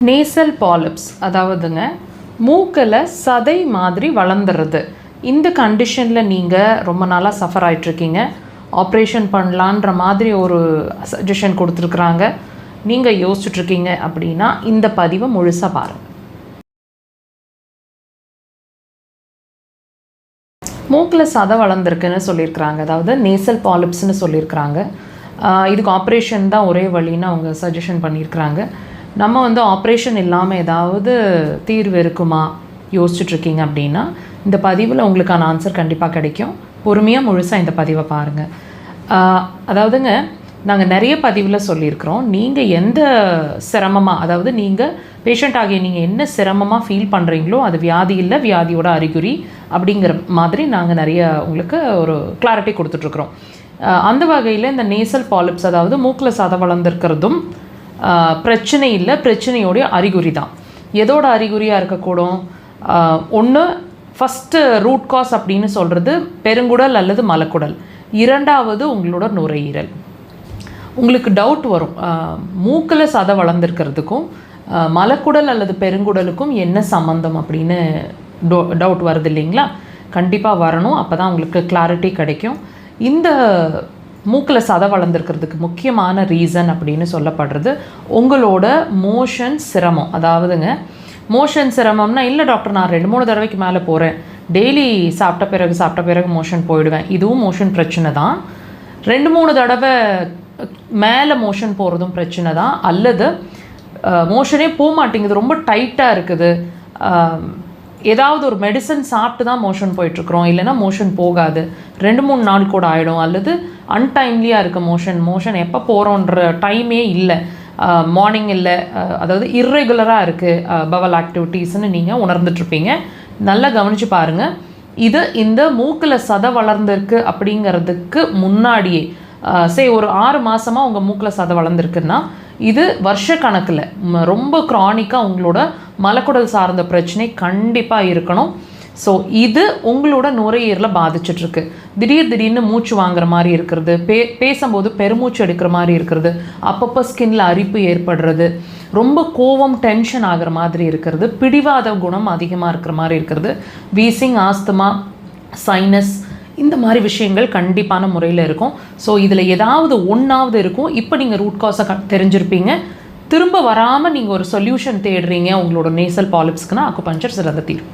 Nasal polyps அதாவதுங்க மூக்கில் சதை மாதிரி வளர்ந்துடுறது. இந்த கண்டிஷனில் நீங்கள் ரொம்ப நாளாக சஃபர் ஆகிட்ருக்கீங்க. ஆப்ரேஷன் பண்ணலான்ற மாதிரி ஒரு சஜஷன் கொடுத்துருக்குறாங்க. நீங்கள் யோசிச்சுட்ருக்கீங்க அப்படின்னா இந்த பதிவை முழுசாக பாருங்கள். மூக்கில் சதை வளர்ந்துருக்குன்னு சொல்லியிருக்கிறாங்க. அதாவது நேசல் பாலிப்ஸ்னு சொல்லியிருக்கிறாங்க. இதுக்கு ஆப்ரேஷன் தான் ஒரே வழின்னு அவங்க சஜஷன் பண்ணியிருக்கிறாங்க. நம்ம ஆப்ரேஷன் இல்லாமல் ஏதாவது தீர்வு இருக்குமா யோசிச்சுட்ருக்கீங்க அப்படின்னா இந்த பதிவில் உங்களுக்கான ஆன்சர் கண்டிப்பாக கிடைக்கும். பொறுமையாக முழுசாக இந்த பதிவை பாருங்கள். அதாவதுங்க நாங்கள் நிறைய பதிவில் சொல்லியிருக்கிறோம், நீங்கள் எந்த சிரமமாக, அதாவது நீங்கள் பேஷண்ட் ஆகிய நீங்கள் என்ன சிரமமாக ஃபீல் பண்ணுறீங்களோ அது வியாதி இல்லை, வியாதியோட அறிகுறி அப்படிங்கிற மாதிரி நாங்கள் நிறைய உங்களுக்கு ஒரு கிளாரிட்டி கொடுத்துட்ருக்குறோம். அந்த வகையில் இந்த நேசல் பாலிப்ஸ் அதாவது மூக்கில் சதை வளர்ந்துருக்கிறதும் பிரச்சனை இல்லை, பிரச்சனையோடைய அறிகுறி தான். எதோட அறிகுறியாக இருக்கக்கூடும்? ஒன்று ஃபஸ்ட்டு ரூட் காஸ் அப்படின்னு சொல்கிறது பெருங்குடல் அல்லது மலக்குடல். இரண்டாவது உங்களோட நுரையீரல். உங்களுக்கு டவுட் வரும், மூக்கில் சதை வளர்ந்துருக்கிறதுக்கும் மலக்குடல் அல்லது பெருங்குடலுக்கும் என்ன சம்மந்தம் அப்படின்னு டவுட் வருது இல்லைங்களா? கண்டிப்பாக வரணும், அப்போ தான் உங்களுக்கு கிளாரிட்டி கிடைக்கும். இந்த மூக்கில் சதை வளர்ந்துருக்கிறதுக்கு முக்கியமான ரீசன் அப்படின்னு சொல்லப்படுறது உங்களோட மோஷன் சிரமம். அதாவதுங்க மோஷன் சிரமம்னா, இல்லை டாக்டர் நான் 2-3 தடவைக்கு மேலே போகிறேன், டெய்லி சாப்பிட்ட பிறகு மோஷன் போயிடுவேன், இதுவும் மோஷன் பிரச்சனை தான். 2-3 தடவை மேலே மோஷன் போகிறதும் பிரச்சனை தான். அல்லது மோஷனே போக மாட்டேங்குது, ரொம்ப டைட்டாக இருக்குது, ஏதாவது ஒரு மெடிசன் சாப்பிட்டு தான் மோஷன் போயிட்டுருக்குறோம், இல்லைனா மோஷன் போகாது, 2-3 நாள் கூட ஆகிடும். அல்லது அன்டைம்லியாக இருக்க மோஷன் எப்போ போகிறோன்ற டைமே இல்லை, மார்னிங் இல்லை, அதாவது இர்ரெகுலராக இருக்குது பவல் ஆக்டிவிட்டீஸ்ன்னு நீங்கள் உணர்ந்துட்டுருப்பீங்க. நல்லா கவனித்து பாருங்கள். இது இந்த மூக்கில் சதை வளர்ந்துருக்கு அப்படிங்கிறதுக்கு முன்னாடியே ஒரு 6 மாதமாக உங்கள் மூக்கில் சதை வளர்ந்துருக்குன்னா இது வருஷ கணக்கில் ரொம்ப க்ரானிக்காக உங்களோட மலக்குடல் சார்ந்த பிரச்சனை கண்டிப்பாக இருக்கணும். ஸோ இது உங்களோட நுரையீரலை பாதிச்சிட்ருக்கு. திடீர்னு மூச்சு வாங்குற மாதிரி இருக்கிறது, பேசும்போது பெருமூச்சு எடுக்கிற மாதிரி இருக்கிறது, அப்பப்போ ஸ்கின்ல அரிப்பு ஏற்படுறது, ரொம்ப கோவம் டென்ஷன் ஆகிற மாதிரி இருக்கிறது, பிடிவாத குணம் அதிகமாக இருக்கிற மாதிரி இருக்கிறது, வீசிங், ஆஸ்துமா, சைனஸ், இந்த மாதிரி விஷயங்கள் கண்டிப்பான முறையில் இருக்கும். ஸோ இதில் ஏதாவது ஒன்றாவது இருக்கும். இப்போ நீங்கள் ரூட் காஸை தெரிஞ்சிருப்பீங்க. திரும்ப வராமல் நீங்கள் ஒரு சொல்யூஷன் தேடுறீங்க உங்களோட நேசல் பாலிப்ஸ்க்குன்னா அக்குபஞ்சர் சிறந்த தீர்வு.